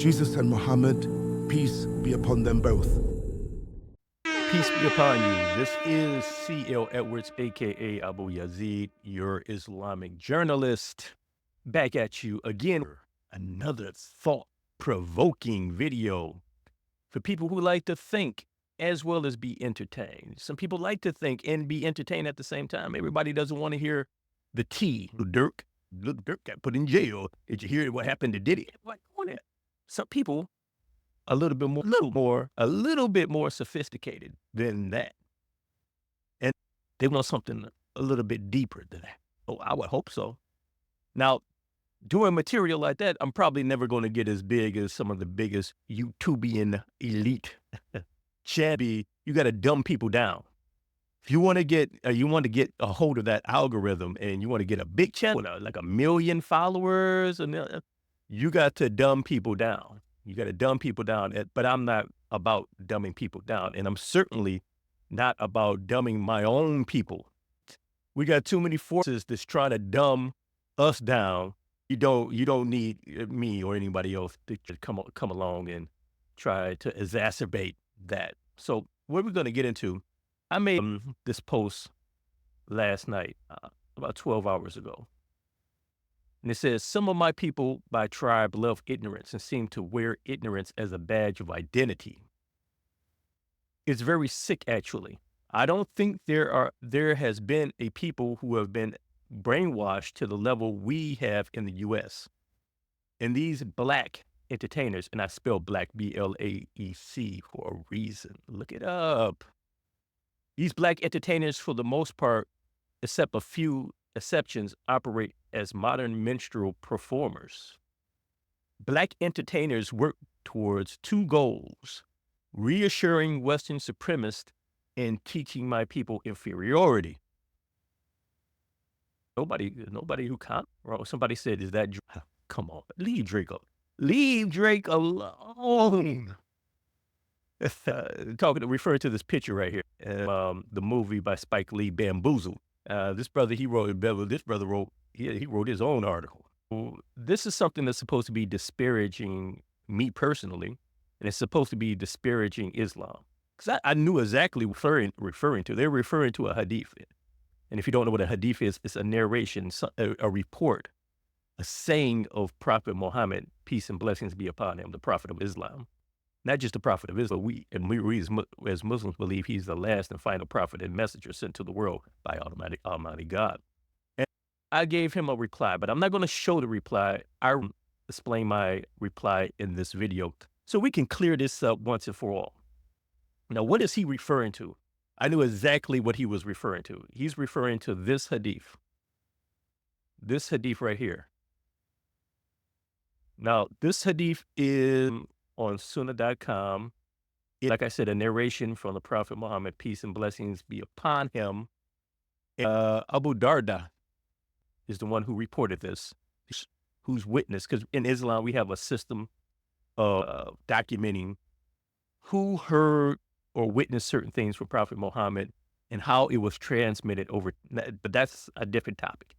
Jesus and Muhammad, peace be upon them both. Peace be upon you. This is C.L. Edwards, a.k.a. Abu Yazid, your Islamic journalist. Back at you again. Another thought-provoking video for people who like to think as well as be entertained. Some people like to think and be entertained at the same time. Everybody doesn't want to hear the tea. Little Dirk got put in jail. Did you hear what happened to Diddy? What on it? Some people a little bit more sophisticated than that. And they want something a little bit deeper than that. Oh, I would hope so. Now, doing material like that, I'm probably never going to get as big as some of the biggest YouTubian elite. Shabby, you got to dumb people down. If you want to get, a hold of that algorithm and you want to get a big channel, like 1 million followers, and you got to dumb people down. You got to dumb people down, but I'm not about dumbing people down, and I'm certainly not about dumbing my own people. We got too many forces that's trying to dumb us down. You don't need me or anybody else to come along and try to exacerbate that. So what we're going to get into, I made this post last night, about 12 hours ago. And it says, some of my people by tribe love ignorance and seem to wear ignorance as a badge of identity. It's very sick, actually. I don't think there has been a people who have been brainwashed to the level we have in the U.S. And these black entertainers, and I spell black, B-L-A-E-C, for a reason. Look it up. These black entertainers, for the most part, except a few exceptions, operate as modern minstrel performers. Black entertainers work towards two goals: reassuring Western supremacists and teaching my people inferiority. Nobody who can't. Somebody said, "Is that Drake?" Come on, leave Drake alone. Leave Drake alone. Referring to this picture right here, the movie by Spike Lee, Bamboozled. This brother wrote his own article. This is something that's supposed to be disparaging me personally, and it's supposed to be disparaging Islam. Because I knew exactly referring to. They're referring to a hadith. And if you don't know what a hadith is, it's a narration, a report, a saying of Prophet Muhammad, peace and blessings be upon him, the Prophet of Islam. Not just the Prophet of Islam, we as Muslims believe he's the last and final prophet and messenger sent to the world by Almighty God. And I gave him a reply, but I'm not going to show the reply. I explain my reply in this video so we can clear this up once and for all. Now, what is he referring to? I knew exactly what he was referring to. He's referring to this hadith. This hadith right here. Now, this hadith is on sunnah.com. Like I said, a narration from the Prophet Muhammad, peace and blessings be upon him. Abu Darda is the one who reported this, who's witnessed, because in Islam we have a system of documenting who heard or witnessed certain things from Prophet Muhammad and how it was transmitted over, but that's a different topic.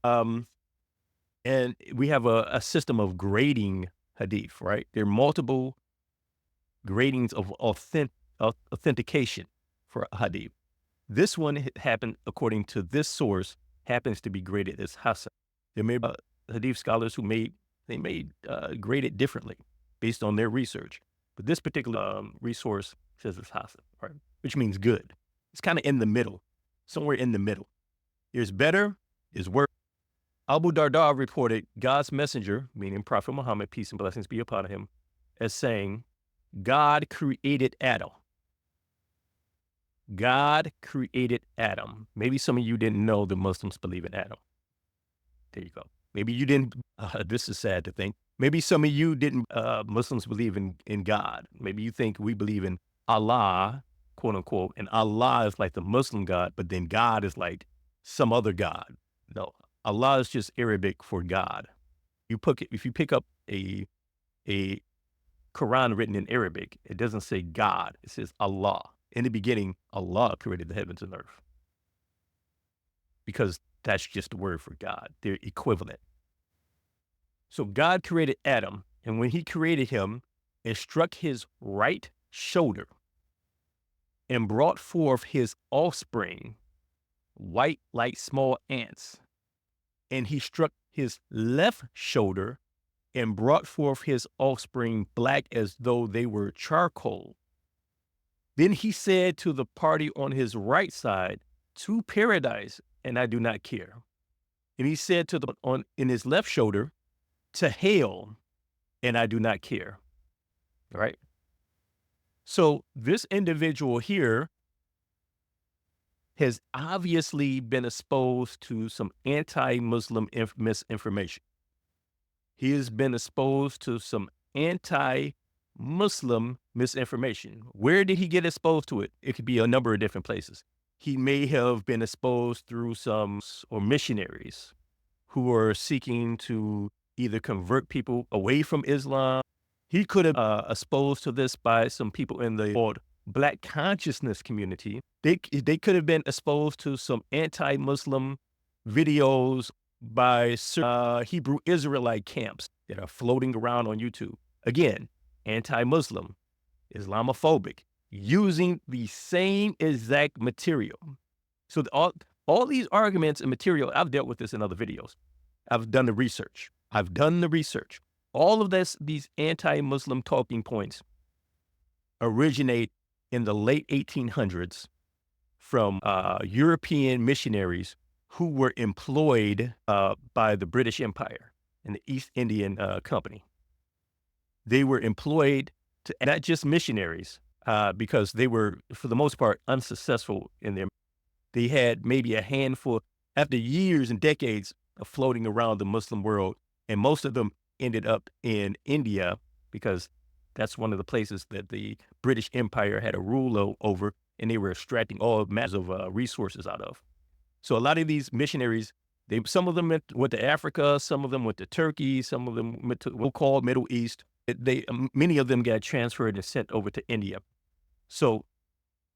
And we have a system of grading hadith, right? There are multiple gradings of authentication for hadith. This one happened, according to this source, happens to be graded as Hasan. There may be hadith scholars who may grade it differently based on their research. But this particular resource says it's Hasan, right? Which means good. It's kind of in the middle, somewhere in the middle. There's better, there's worse. Abu Darda reported God's messenger, meaning Prophet Muhammad, peace and blessings be upon him, as saying, God created Adam. God created Adam. Maybe some of you didn't know the Muslims believe in Adam. There you go. Maybe you didn't, this is sad to think. Maybe some of you didn't, Muslims believe in God. Maybe you think we believe in Allah, quote unquote, and Allah is like the Muslim God, but then God is like some other God. No, Allah is just Arabic for God. If you pick up a Quran written in Arabic, it doesn't say God, it says Allah. In the beginning, Allah created the heavens and earth. Because that's just the word for God. They're equivalent. So God created Adam, and when he created him, and struck his right shoulder and brought forth his offspring, white like small ants. And he struck his left shoulder and brought forth his offspring, black as though they were charcoal. Then he said to the party on his right side, to paradise, and I do not care. And he said to the in his left shoulder, to hell, and I do not care. All right. So this individual here has obviously been exposed to some anti-Muslim misinformation. He has been exposed to some anti-Muslim misinformation. Where did he get exposed to it? It could be a number of different places. He may have been exposed through some or missionaries who are seeking to either convert people away from Islam. He could have exposed to this by some people in the called Black consciousness community. They could have been exposed to some anti-Muslim videos by Hebrew Israelite camps that are floating around on YouTube. Again, anti-Muslim, Islamophobic, using the same exact material. So all these arguments and material, I've dealt with this in other videos. I've done the research. All of these anti-Muslim talking points originate in the late 1800s from European missionaries who were employed by the British Empire and the East Indian Company. They were employed to, not just missionaries, because they were, for the most part, unsuccessful in their. They had maybe a handful, after years and decades of floating around the Muslim world, and most of them ended up in India because that's one of the places that the British Empire had a rule over, and they were extracting all mass of resources out of. So a lot of these missionaries, some of them went to Africa, some of them went to Turkey, some of them went to what we'll call Middle East. Many of them got transferred and sent over to India. So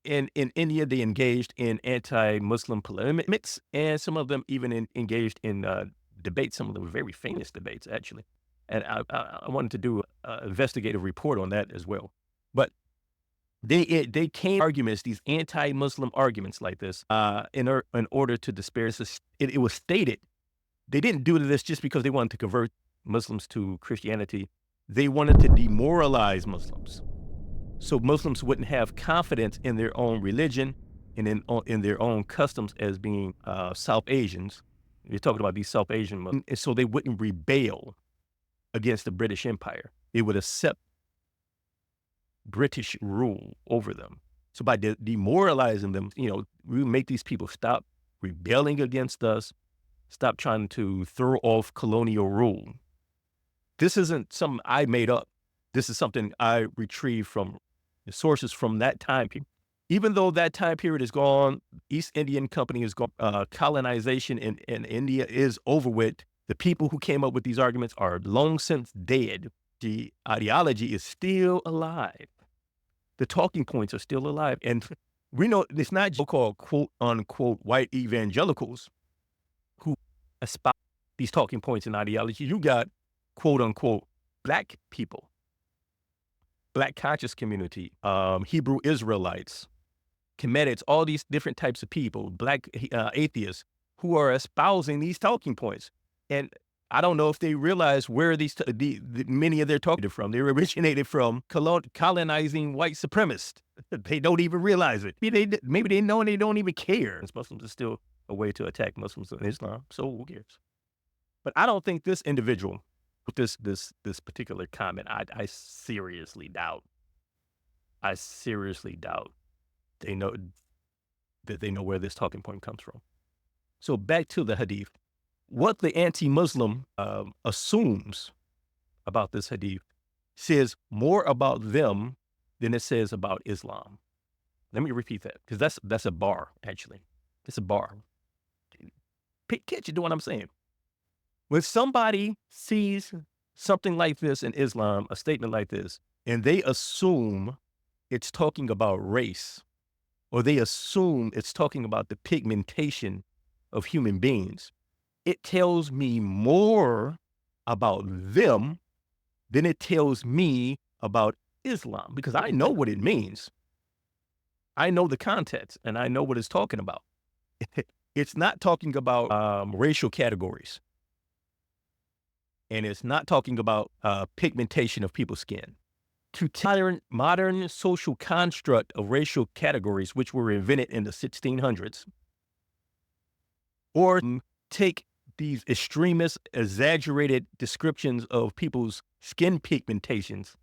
in India, they engaged in anti-Muslim polemics, and some of them even engaged in debates. Some of them were very famous debates, actually. And I wanted to do an investigative report on that as well. But they came arguments, these anti-Muslim arguments like this, in order to disparage us. It was stated they didn't do this just because they wanted to convert Muslims to Christianity. They wanted to demoralize Muslims, so Muslims wouldn't have confidence in their own religion and in their own customs as being South Asians. You're talking about these South Asian Muslims, and so they wouldn't rebel against the British Empire. They would accept British rule over them. So by demoralizing them, we make these people stop rebelling against us, stop trying to throw off colonial rule. This isn't something I made up. This is something I retrieved from the sources from that time period. Even though that time period is gone, East Indian Company is gone, colonization in India is over with. The people who came up with these arguments are long since dead. The ideology is still alive. The talking points are still alive. And we know it's not so-called quote unquote white evangelicals who espouse these talking points and ideology. You got quote unquote Black people, Black conscious community, Hebrew Israelites, Comedics, all these different types of people, Black atheists who are espousing these talking points. And I don't know if they realize where many of their talking from. They originated from colonizing white supremacists. They don't even realize it. Maybe they know and they don't even care. Muslims is still a way to attack Muslims in Islam. So who cares? But I don't think this individual, with this particular comment, I seriously doubt. I seriously doubt they know where this talking point comes from. So back to the Hadith. What the anti-Muslim assumes about this Hadith says more about them than it says about Islam. Let me repeat that, because that's a bar, actually. It's a bar. Pay attention to what I'm saying. When somebody sees something like this in Islam, a statement like this, and they assume it's talking about race, or they assume it's talking about the pigmentation of human beings, it tells me more about them than it tells me about Islam because I know what it means. I know the context and I know what it's talking about. It's not talking about racial categories, and it's not talking about pigmentation of people's skin. To modern social construct of racial categories, which were invented in the 1600s, or take these extremist, exaggerated descriptions of people's skin pigmentations,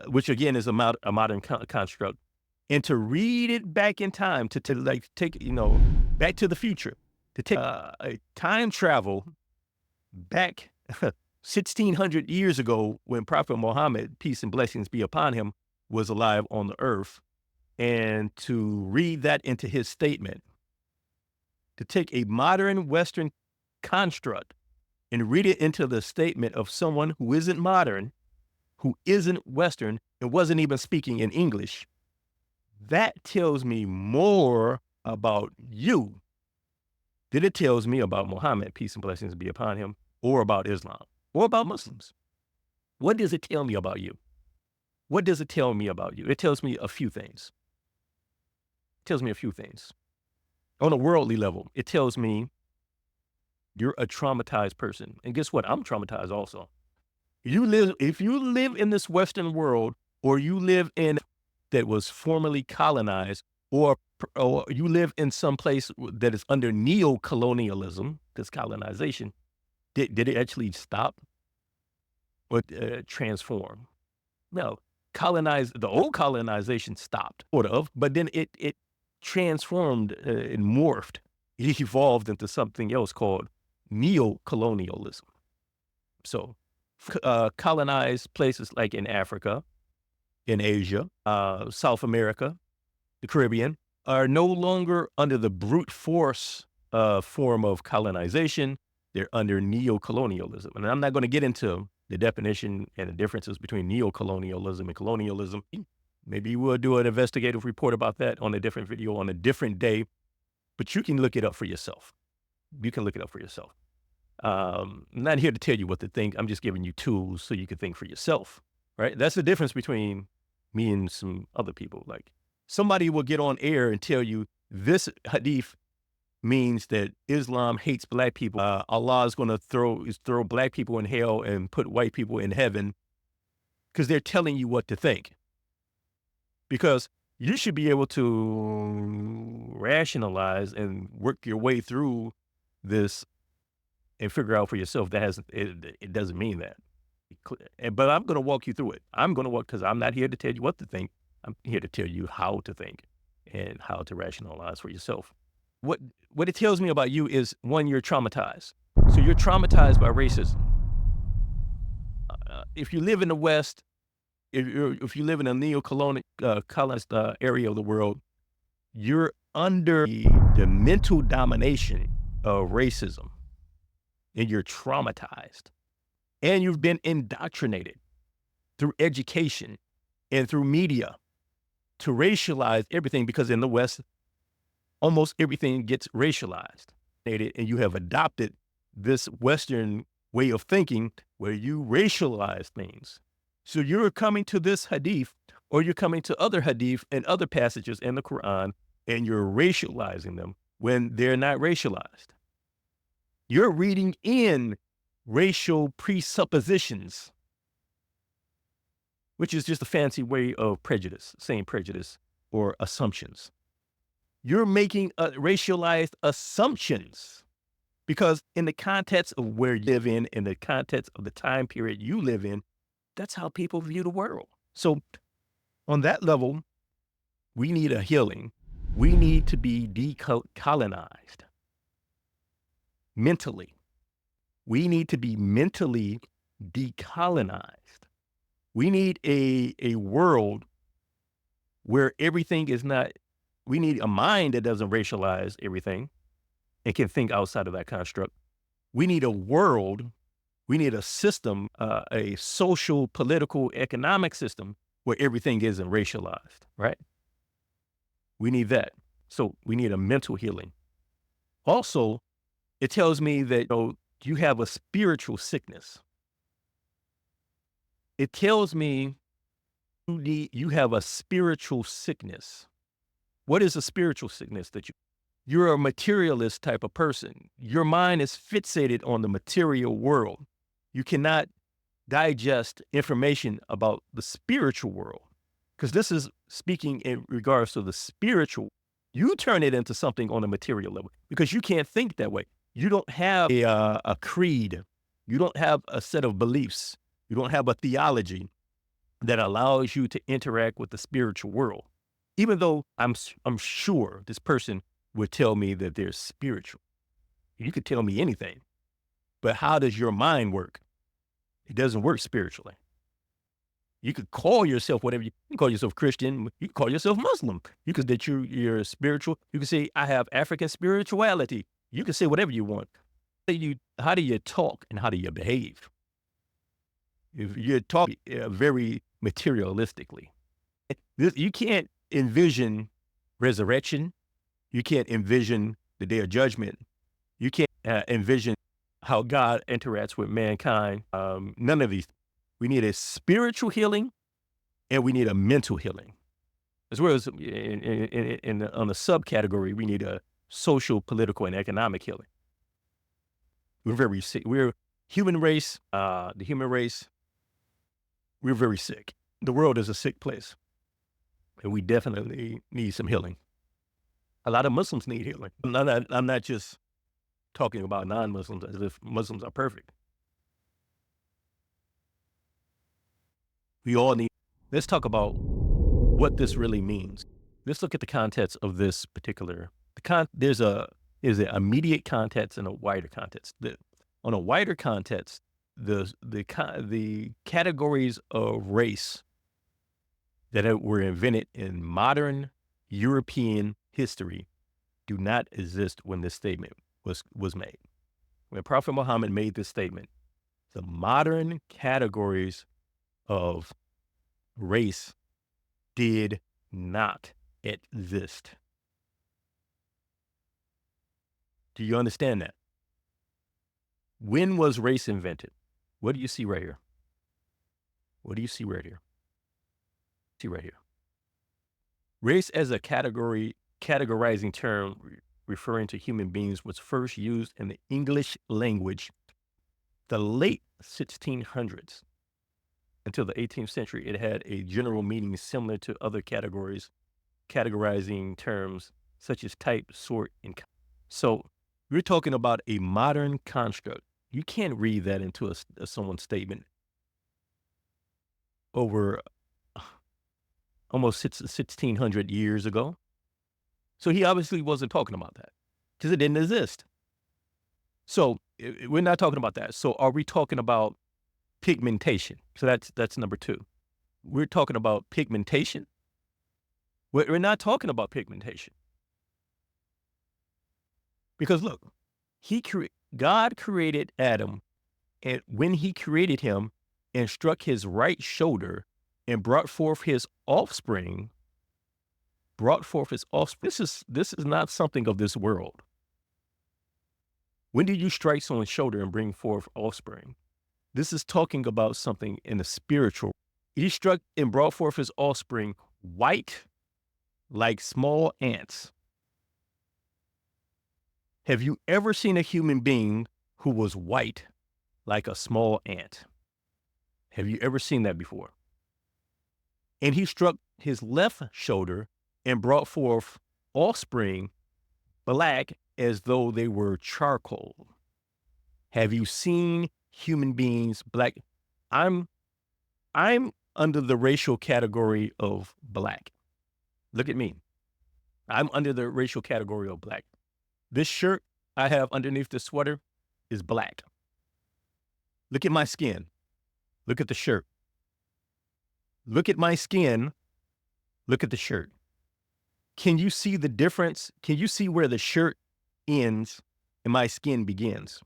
which again is a modern construct, and to read it back in time, to like take, Back to the Future, to take a time travel back 1600 years ago when Prophet Muhammad, peace and blessings be upon him, was alive on the earth, and to read that into his statement, to take a modern Western construct and read it into the statement of someone who isn't modern, who isn't Western, and wasn't even speaking in English, that tells me more about you than it tells me about Muhammad, peace and blessings be upon him, or about Islam, or about Muslims. What does it tell me about you? What does it tell me about you? It tells me a few things. On a worldly level, it tells me you're a traumatized person. And guess what? I'm traumatized also. If you live in this Western world, or you live in that was formerly colonized, or you live in some place that is under neo-colonialism, this colonization, did it actually stop or transform? No. The old colonization stopped, sort of, but then it transformed and morphed. It evolved into something else called neo-colonialism. So colonized places like in Africa, in Asia, South America, the Caribbean, are no longer under the brute force form of colonization. They're under neo-colonialism. And I'm not going to get into the definition and the differences between neo-colonialism and colonialism. Maybe we'll do an investigative report about that on a different video on a different day, but you can look it up for yourself. I'm not here to tell you what to think. I'm just giving you tools so you can think for yourself, right? That's the difference between me and some other people. Like, somebody will get on air and tell you this hadith means that Islam hates black people. Allah is going to throw black people in hell and put white people in heaven, because they're telling you what to think. Because you should be able to rationalize and work your way through this and figure out for yourself it doesn't mean that. But I'm going to walk you through it. Because I'm not here to tell you what to think. I'm here to tell you how to think and how to rationalize for yourself. What it tells me about you is, one, you're traumatized. So you're traumatized by racism. If you live in the West, if you live in a neo-colonized area of the world, you're under the mental domination of racism, and you're traumatized. And you've been indoctrinated through education and through media to racialize everything, because in the West, almost everything gets racialized. And you have adopted this Western way of thinking where you racialize things. So you're coming to this hadith, or you're coming to other hadith and other passages in the Quran, and you're racializing them when they're not racialized. You're reading in racial presuppositions, which is just a fancy way of saying prejudice or assumptions. You're making racialized assumptions, because in the context of where you live in the context of the time period you live in, that's how people view the world. So on that level, we need a healing. We need to be decolonized mentally. We need to be mentally decolonized. We need a world where everything is not, we need a mind that doesn't racialize everything and can think outside of that construct. We need a world, we need a system, a social, political, economic system where everything isn't racialized, right? We need that. So we need a mental healing. Also, it tells me that you have a spiritual sickness. It tells me You have a spiritual sickness. What is a spiritual sickness that you're a materialist type of person. Your mind is fixated on the material world. You cannot digest information about the spiritual world because this is speaking in regards to the spiritual. You turn it into something on a material level because you can't think that way. You don't have a creed. You don't have a set of beliefs. You don't have a theology that allows you to interact with the spiritual world. Even though I'm sure this person would tell me that they're spiritual. You could tell me anything, but how does your mind work? It doesn't work spiritually. You could call yourself whatever you can call yourself Christian. You can call yourself Muslim. You could that you're spiritual. You can say I have African spirituality. You can say whatever you want. How do you talk and how do you behave? If you talk very materialistically, you can't envision resurrection. You can't envision the day of judgment. You can't envision how God interacts with mankind. None of these. We need a spiritual healing and we need a mental healing. As well as on the subcategory, we need a social, political, and economic healing. We're very sick. We're human race, the human race, we're very sick. The world is a sick place. And we definitely need some healing. A lot of Muslims need healing. I'm not just talking about non-Muslims as if Muslims are perfect. We all need, let's talk about what this really means. Let's look at the context of this particular, there's an immediate context and a wider context. On a wider context, the categories of race that were invented in modern European history do not exist when this statement was made. When Prophet Muhammad made this statement, the modern categories of race did not exist. Do you understand that? When was race invented? What do you see right here? What do you see right here? See right here. Race as a categorizing term referring to human beings was first used in the English language the late 1600s. Until the 18th century, it had a general meaning similar to other categorizing terms such as type, sort, and kind. So we're talking about a modern construct. You can't read that into someone's statement over almost 1,600 years ago. So he obviously wasn't talking about that because it didn't exist. So we're not talking about that. So are we talking about pigmentation? So that's number two. We're talking about pigmentation. We're not talking about pigmentation. Because look, God created Adam, and when he created him and struck his right shoulder and brought forth his offspring, this is not something of this world. When did you strike someone's shoulder and bring forth offspring? This is talking about something in the spiritual. He struck and brought forth his offspring white like small ants. Have you ever seen a human being who was white like a small ant? Have you ever seen that before? And he struck his left shoulder and brought forth offspring black as though they were charcoal. Have you seen human beings black? I'm under the racial category of black. Look at me. I'm under the racial category of black. This shirt I have underneath the sweater is black. Look at my skin. Look at the shirt. Look at my skin. Look at the shirt. Can you see the difference? Can you see where the shirt ends and my skin begins?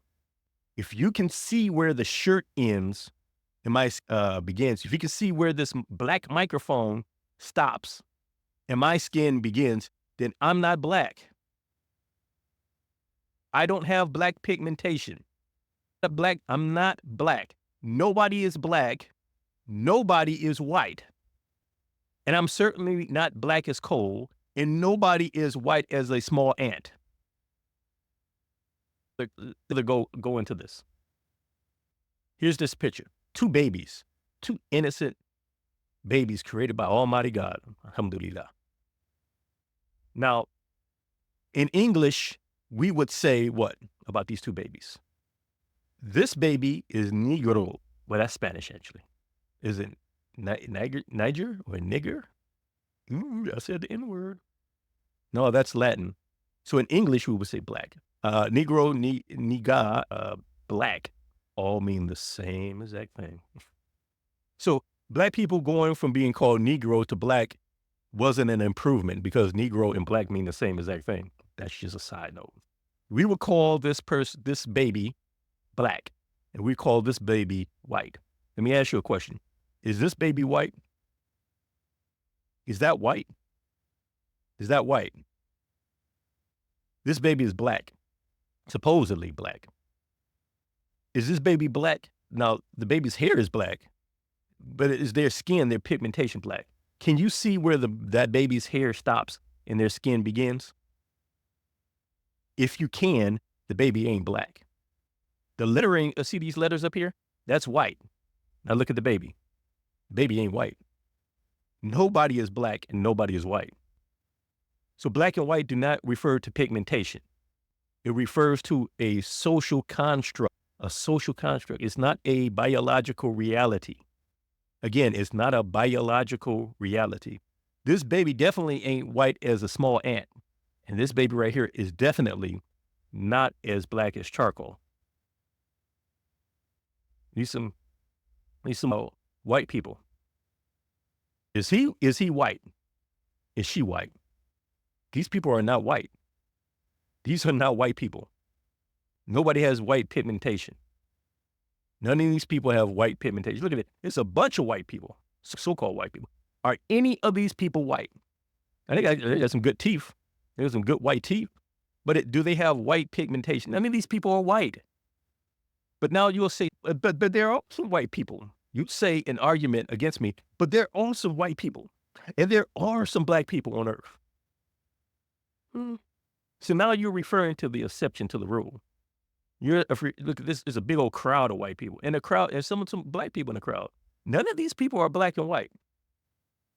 If you can see where the shirt ends and my begins, if you can see where this black microphone stops and my skin begins, then I'm not black. I don't have black pigmentation. I'm not black. Nobody is black. Nobody is white. And I'm certainly not black as coal, and nobody is white as a small ant. Go into this. Here's this picture. Two babies, two innocent babies created by Almighty God. Alhamdulillah. Now, in English, we would say what about these two babies? This baby is Negro. Well, that's Spanish, actually. Is it Niger or nigger? Ooh, I said the N word. No, that's Latin. So in English, we would say black. Negro, niga, black, all mean the same exact thing. So black people going from being called Negro to black wasn't an improvement because Negro and black mean the same exact thing. That's just a side note. We would call this baby black, and we call this baby white. Let me ask you a question. Is this baby white? Is that white? Is that white? This baby is black, supposedly black. Is this baby black? Now, the baby's hair is black, but is their skin, their pigmentation black? Can you see where that baby's hair stops and their skin begins? If you can, the baby ain't black. The lettering, see these letters up here? That's white. Now look at the baby. Baby ain't white. Nobody is black and nobody is white. So black and white do not refer to pigmentation. It refers to a social construct. A social construct. It's not a biological reality. Again, it's not a biological reality. This baby definitely ain't white as a small ant. And this baby right here is definitely not as black as charcoal. These some white people. Is he white? Is she white? These people are not white. These are not white people. Nobody has white pigmentation. None of these people have white pigmentation. Look at it. It's a bunch of white people, so-called white people. Are any of these people white? I think they got some good teeth. There's some good white teeth. But do they have white pigmentation? None of these people are white. But now you'll say, but there are some white people. You say an argument against me, but there are some white people. And there are some black people on earth. So now you're referring to the exception to the rule. Look, this is a big old crowd of white people. And the crowd, and some black people in the crowd. None of these people are black and white.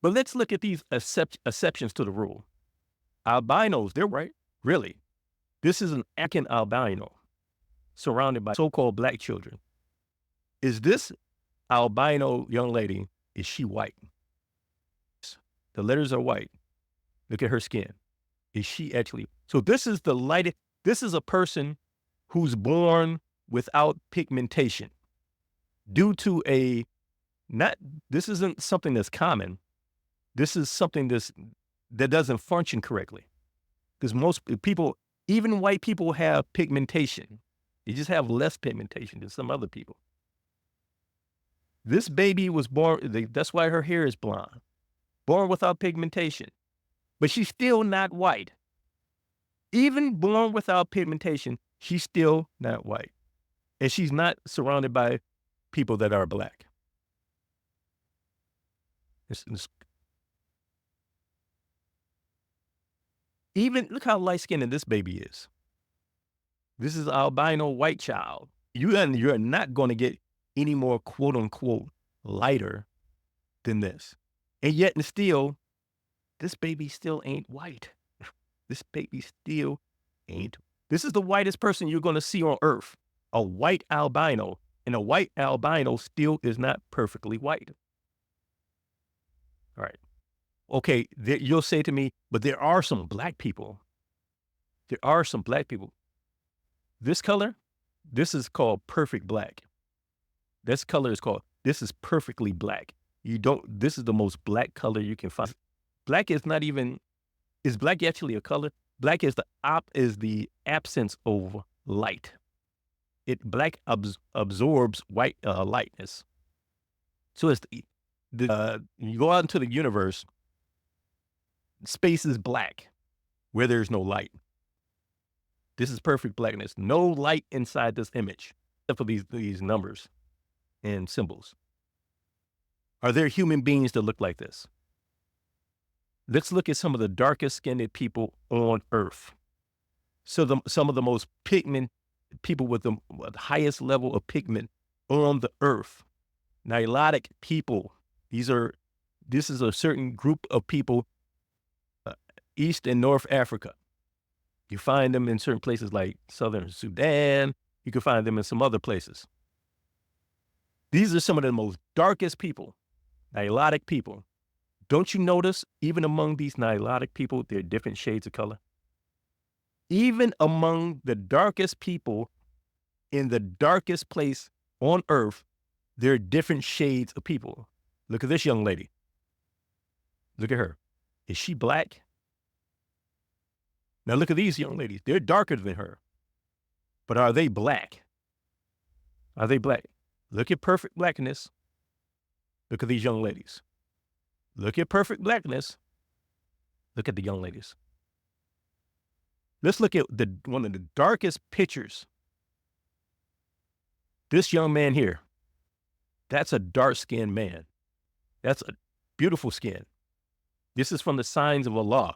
But let's look at these exceptions to the rule. Albinos, they're white. Really? This is an African albino surrounded by so-called black children. Is this albino young lady, is she white? The letters are white. Look at her skin. Is she actually? So this is the lightest. This is a person who's born without pigmentation due to this isn't something that's common. This is something that doesn't function correctly. Because most people, even white people, have pigmentation. They just have less pigmentation than some other people. This baby was born, that's why her hair is blonde. Born without pigmentation. But she's still not white. Even born without pigmentation, she's still not white. And she's not surrounded by people that are black. Even look how light-skinned this baby is. This is an albino white child. You're not going to get any more quote unquote lighter than this. And yet and still, this baby still ain't white. This baby still ain't. This is the whitest person you're going to see on earth. A white albino. And a white albino still is not perfectly white. All right. Okay, you'll say to me, but there are some black people. There are some black people. This color, this is called perfect black. This color is called, this is perfectly black. This is the most black color you can find. Black is not even, is black actually a color? Black is the absence of light. Black absorbs white lightness. So it's you go out into the universe, space is black where there's no light. This is perfect blackness. No light inside this image, except for these numbers and symbols. Are there human beings that look like this? Let's look at some of the darkest skinned people on earth. So some of the most pigment people with the highest level of pigment on the earth. Nilotic people. This is a certain group of people, East and North Africa. You find them in certain places like Southern Sudan. You can find them in some other places. These are some of the most darkest people, Nilotic people. Don't you notice, even among these Nilotic people, there are different shades of color? Even among the darkest people in the darkest place on earth, there are different shades of people. Look at this young lady. Look at her. Is she black? Now look at these young ladies. They're darker than her. But are they black? Are they black? Look at perfect blackness. Look at these young ladies. Look at perfect blackness. Look at the young ladies. Let's look at one of the darkest pictures. This young man here, that's a dark-skinned man. That's a beautiful skin. This is from the signs of Allah,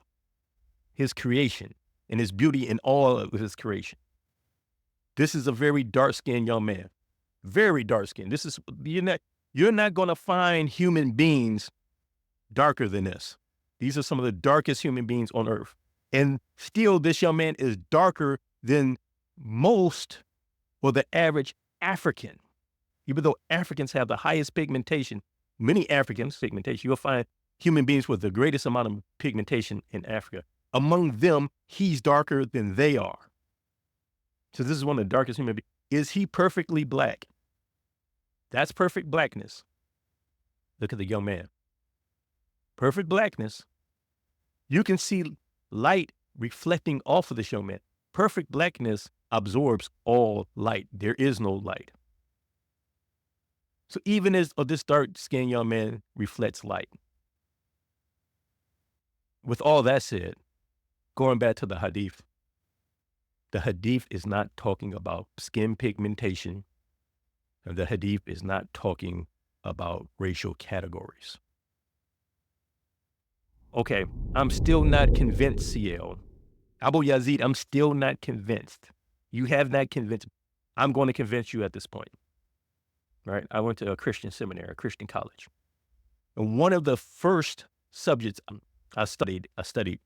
his creation, and his beauty in all of his creation. This is a very dark-skinned young man. Very dark-skinned. You're not going to find human beings darker than this. These are some of the darkest human beings on earth. And still, this young man is darker than most or the average African. Even though Africans have the highest pigmentation, many Africans, pigmentation, you'll find human beings with the greatest amount of pigmentation in Africa. Among them, he's darker than they are. So this is one of the darkest human beings. Is he perfectly black? That's perfect blackness. Look at the young man. Perfect blackness. You can see light reflecting off of this young man. Perfect blackness absorbs all light. There is no light. So even as this dark-skinned young man reflects light. With all that said, going back to the Hadith is not talking about skin pigmentation. And the Hadith is not talking about racial categories. Okay, I'm still not convinced, CL. Abu Yazid, I'm still not convinced. You have not convinced. I'm going to convince you at this point. Right? I went to a Christian seminary, a Christian college. And one of the first subjects I studied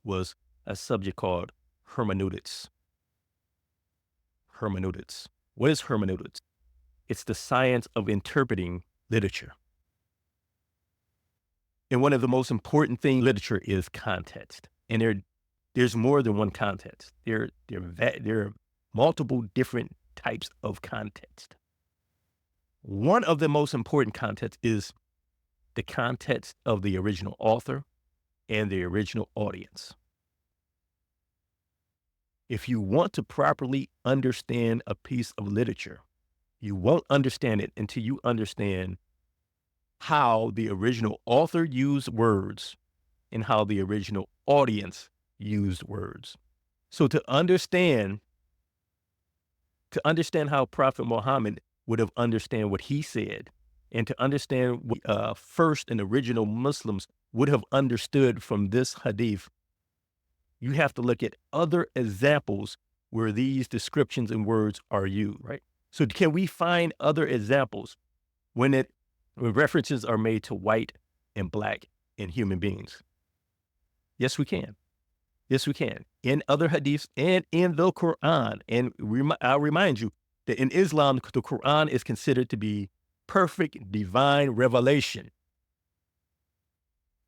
was a subject called hermeneutics. Hermeneutics. What is hermeneutics? It's the science of interpreting literature. And one of the most important things in literature is context. And there's more than one context. There are multiple different types of context. One of the most important contexts is the context of the original author and the original audience. If you want to properly understand a piece of literature, you won't understand it until you understand how the original author used words and how the original audience used words. So to understand how Prophet Muhammad would have understand what he said, and to understand what first and original Muslims would have understood from this hadith, you have to look at other examples where these descriptions and words are used, right? So can we find other examples when references are made to white and black and human beings? Yes, we can. Yes, we can. In other hadiths and in the Quran. And I'll remind you that in Islam, the Quran is considered to be perfect divine revelation.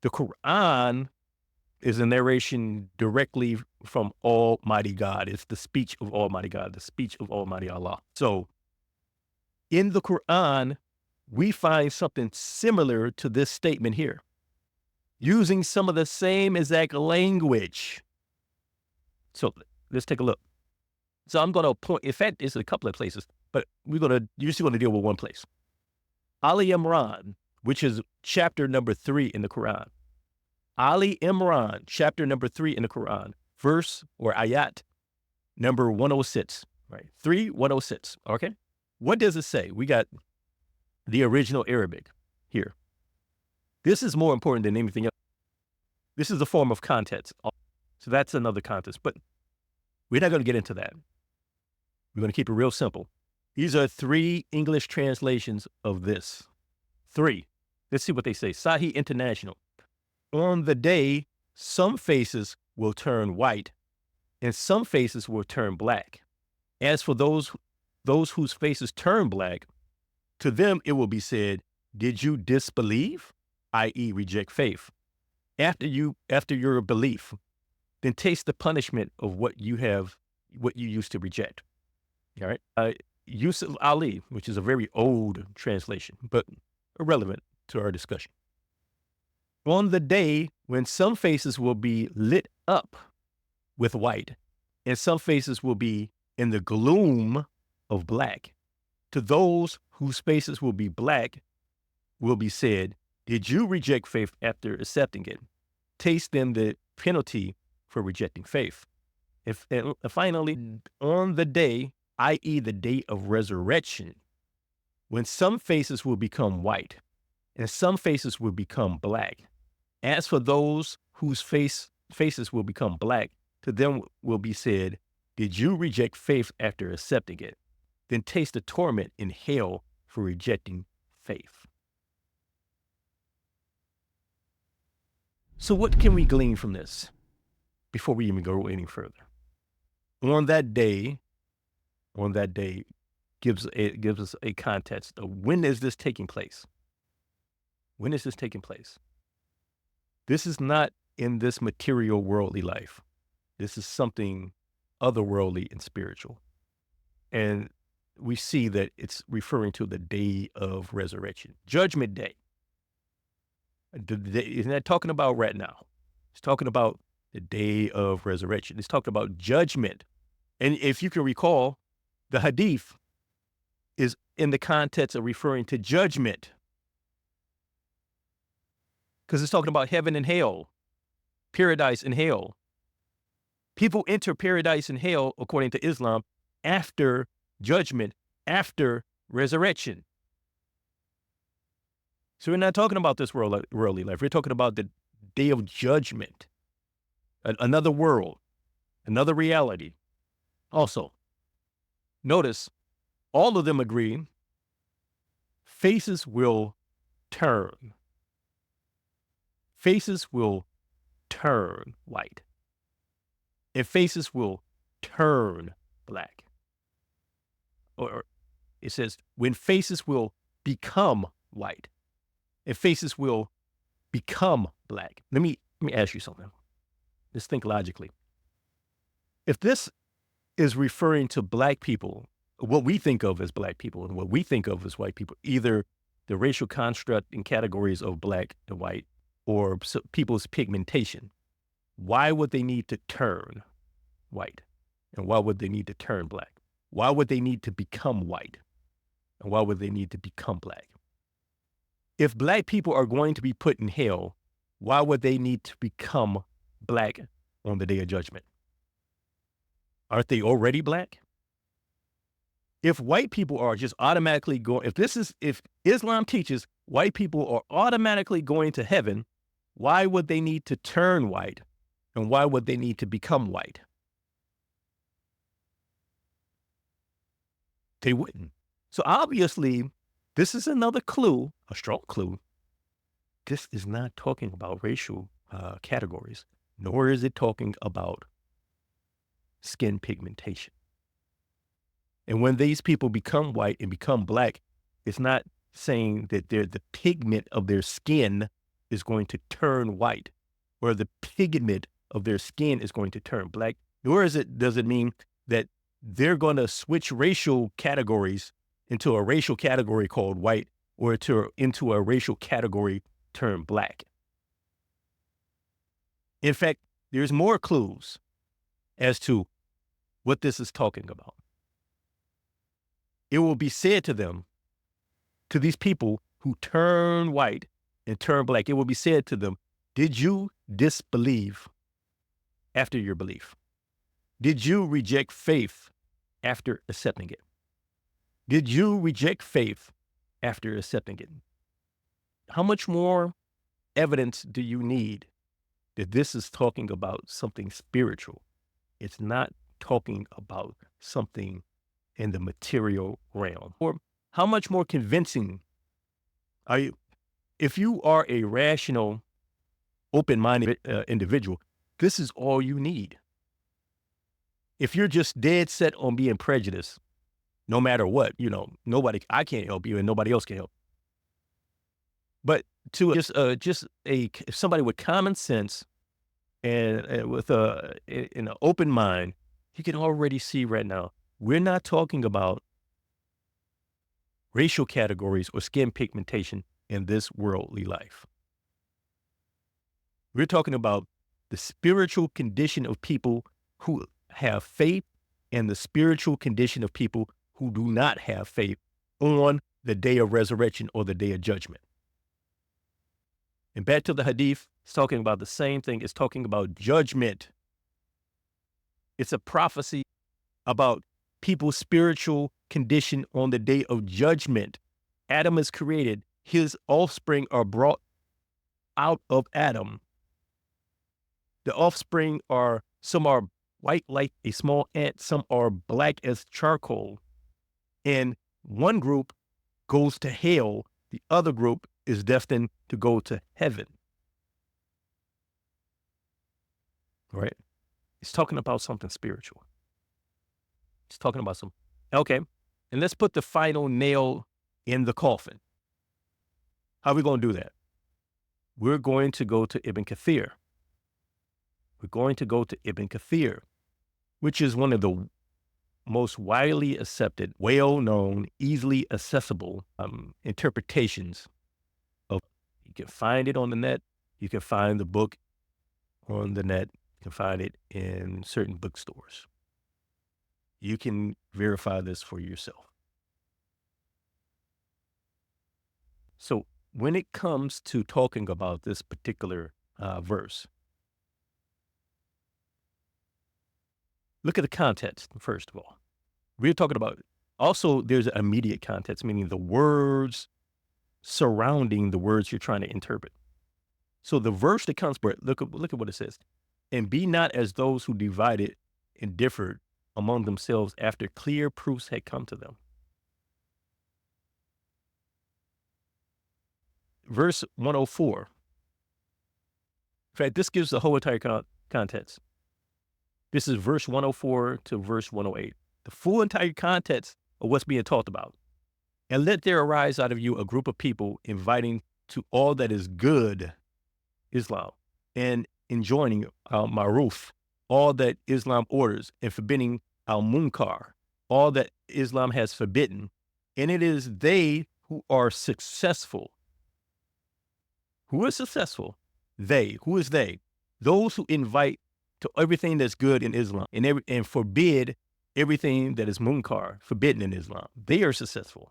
The Quran is a narration directly from Almighty God. It's the speech of Almighty God, the speech of Almighty Allah. So in the Quran, we find something similar to this statement here, using some of the same exact language. So let's take a look. So I'm going to point, in fact, it's a couple of places, but you're just going to deal with one place. Ali Imran, which is chapter number 3 in the Quran. Ali Imran, chapter number 3 in the Quran, verse or ayat number 106, right? 3:106, okay? What does it say? We got the original Arabic here. This is more important than anything else. This is a form of context. So that's another context, but we're not going to get into that. We're going to keep it real simple. These are 3 English translations of this. 3. Let's see what they say. Sahih International. On the day, some faces will turn white and some faces will turn black. As for those whose faces turn black, to them it will be said, did you disbelieve, i.e. reject faith? After your belief, then taste the punishment of what you used to reject. All right. Yusuf Ali, which is a very old translation, but irrelevant to our discussion. On the day when some faces will be lit up with white and some faces will be in the gloom of black, to those whose faces will be black will be said, did you reject faith after accepting it? Taste then the penalty for rejecting faith. And finally, on the day, i.e. the day of resurrection, when some faces will become white and some faces will become black. As for those whose faces will become black, to them will be said, did you reject faith after accepting it? Then taste the torment in hell for rejecting faith. So what can we glean from this before we even go any further? On that day gives us a context of when is this taking place? When is this taking place? This is not in this material worldly life. This is something otherworldly and spiritual. And we see that it's referring to the day of resurrection, Judgment Day. Isn't that talking about right now? It's talking about the day of resurrection. It's talking about judgment. And if you can recall, the Hadith is in the context of referring to judgment, because it's talking about heaven and hell, paradise and hell. People enter paradise and hell, according to Islam, after judgment, after resurrection. So we're not talking about this worldly life. We're talking about the day of judgment, another world, another reality. Also, notice all of them agree faces will turn. Faces will turn white. And faces will turn black. Or it says when faces will become white and faces will become black. Let me ask you something. Let's think logically. If this is referring to black people, what we think of as black people and what we think of as white people, either the racial construct and categories of black and white or people's pigmentation, why would they need to turn white? And why would they need to turn black? Why would they need to become white? And why would they need to become black? If black people are going to be put in hell, why would they need to become black on the day of judgment? Aren't they already black? If white people are just automatically going, if Islam teaches white people are automatically going to heaven, why would they need to turn white? And why would they need to become white? They wouldn't. So obviously, this is another clue, a strong clue. This is not talking about racial categories, nor is it talking about skin pigmentation. And when these people become white and become black, it's not saying that the pigment of their skin is going to turn white or the pigment of their skin is going to turn black, nor does it mean that they're going to switch racial categories into a racial category called white or into a racial category termed black. In fact, there's more clues as to what this is talking about. It will be said to them, to these people who turn white and turn black, it will be said to them, did you disbelieve after your belief? Did you reject faith after accepting it? Did you reject faith after accepting it? How much more evidence do you need that this is talking about something spiritual. It's not talking about something in the material realm. Or how much more convincing are you? If you are a rational, open-minded individual, this is all you need. If you're just dead set on being prejudiced, no matter what, I can't help you and nobody else can help. But to if somebody with common sense and with in an open mind, you can already see right now, we're not talking about racial categories or skin pigmentation in this worldly life. We're talking about the spiritual condition of people who have faith and the spiritual condition of people who do not have faith on the day of resurrection or the day of judgment. And back to the Hadith, it's talking about the same thing. It's talking about judgment. It's a prophecy about people's spiritual condition on the day of judgment. Adam is created. His offspring are brought out of Adam. The offspring some are white like a small ant, some are black as charcoal. And one group goes to hell, the other group is destined to go to heaven. Right? It's talking about something spiritual. It's talking about okay, and let's put the final nail in the coffin. How are we going to do that? We're going to go to Ibn Kathir. We're going to go to Ibn Kathir, which is one of the most widely accepted, well-known, easily accessible interpretations of. You can find it on the net. You can find the book on the net. You can find it in certain bookstores. You can verify this for yourself. So when it comes to talking about this particular verse, look at the context, first of all. We're talking about, also there's an immediate context, meaning the words surrounding the words you're trying to interpret. So the verse that comes, look at what it says. And be not as those who divided and differed among themselves after clear proofs had come to them. Verse 104. In fact, this gives the whole entire context. This is verse 104 to verse 108. The full entire context of what's being talked about. And let there arise out of you a group of people inviting to all that is good, Islam, and enjoining al-ma'ruf, all that Islam orders, and forbidding al-munkar, all that Islam has forbidden. And it is they who are successful. Who is successful? They. Who is they? Those who invite to everything that's good in Islam and forbid everything that is munkar, forbidden in Islam. They are successful.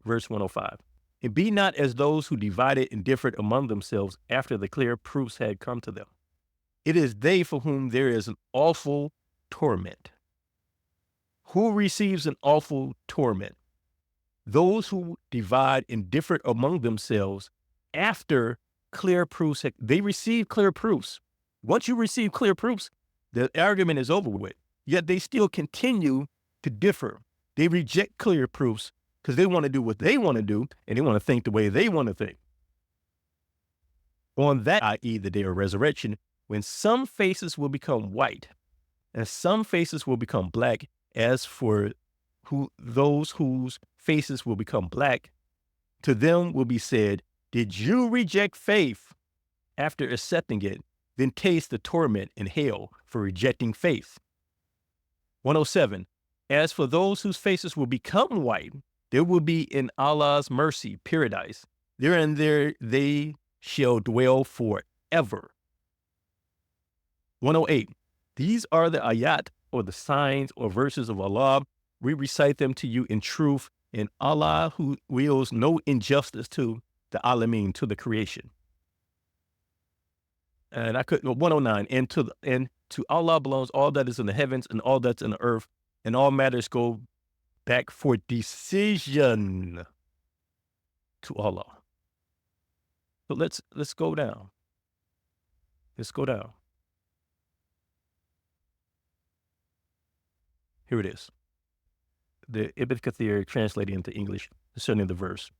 Verse 105. And be not as those who divided and differed among themselves after the clear proofs had come to them. It is they for whom there is an awful torment. Who receives an awful torment? Those who divide and differ among themselves after clear proofs. They receive clear proofs. Once you receive clear proofs, the argument is over with. Yet they still continue to differ. They reject clear proofs because they want to do what they want to do and they want to think the way they want to think. On that, i.e., the day of resurrection, when some faces will become white and some faces will become black, as for those whose faces will become black, to them will be said, did you reject faith after accepting it? Then taste the torment in hell for rejecting faith. 107. As for those whose faces will become white, there will be in Allah's mercy, paradise. Therein there they shall dwell forever. 108. These are the ayat, or the signs or verses of Allah. We recite them to you in truth, and Allah who wills no injustice to the Alameen, to the creation. And 109, and to Allah belongs all that is in the heavens and all that's in the earth, and all matters go back for decision to Allah. So let's go down. Let's go down. Here it is. The Ibn Kathir translated into English concerning the verse.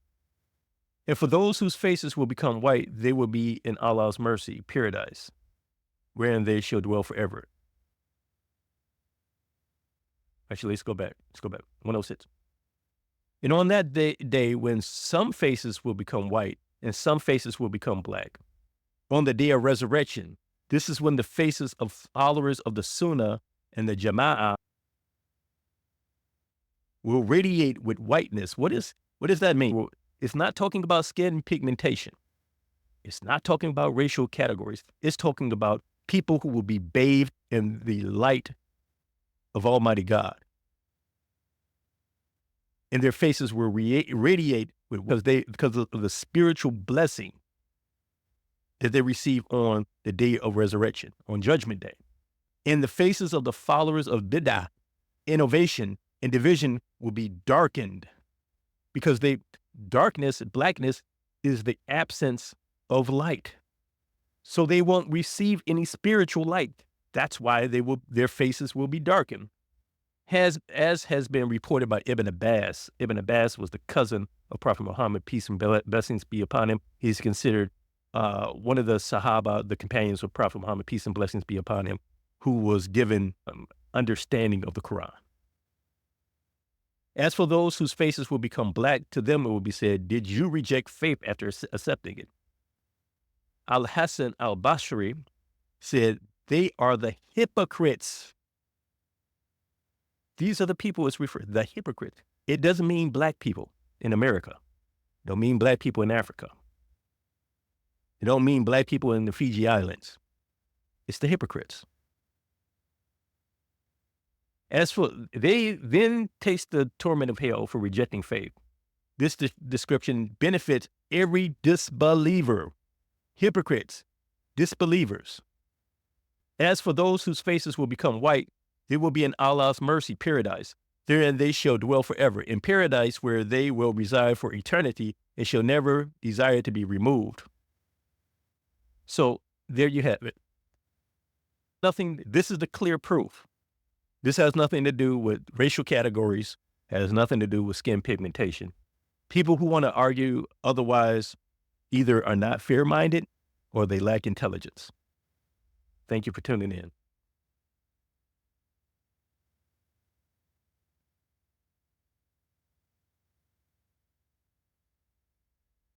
And for those whose faces will become white, they will be in Allah's mercy, paradise, wherein they shall dwell forever. Actually, let's go back. 106. And on that day when some faces will become white and some faces will become black, on the day of resurrection, this is when the faces of followers of the Sunnah and the Jama'ah will radiate with whiteness. What does that mean? Well, it's not talking about skin pigmentation. It's not talking about racial categories. It's talking about people who will be bathed in the light of Almighty God. And their faces will radiate because of the spiritual blessing that they receive on the day of resurrection, on Judgment Day. And the faces of the followers of bid'ah, innovation, and division will be darkened because blackness is the absence of light. So they won't receive any spiritual light. That's why their faces will be darkened. As has been reported by Ibn Abbas. Ibn Abbas was the cousin of Prophet Muhammad, peace and blessings be upon him. He's considered one of the Sahaba, the companions of Prophet Muhammad, peace and blessings be upon him, who was given understanding of the Quran. As for those whose faces will become black, to them it will be said, did you reject faith after accepting it? Al-Hasan al-Basri said, they are the hypocrites. These are the people it's referred, the hypocrites. It doesn't mean black people in America. It don't mean black people in Africa. It don't mean black people in the Fiji Islands. It's the hypocrites. As for, they then taste the torment of hell for rejecting faith. This description benefits every disbeliever, hypocrites, disbelievers. As for those whose faces will become white, they will be in Allah's mercy, paradise. Therein they shall dwell forever, in paradise where they will reside for eternity and shall never desire to be removed. So there you have it. This is the clear proof. This has nothing to do with racial categories, has nothing to do with skin pigmentation. People who want to argue otherwise either are not fair-minded or they lack intelligence. Thank you for tuning in.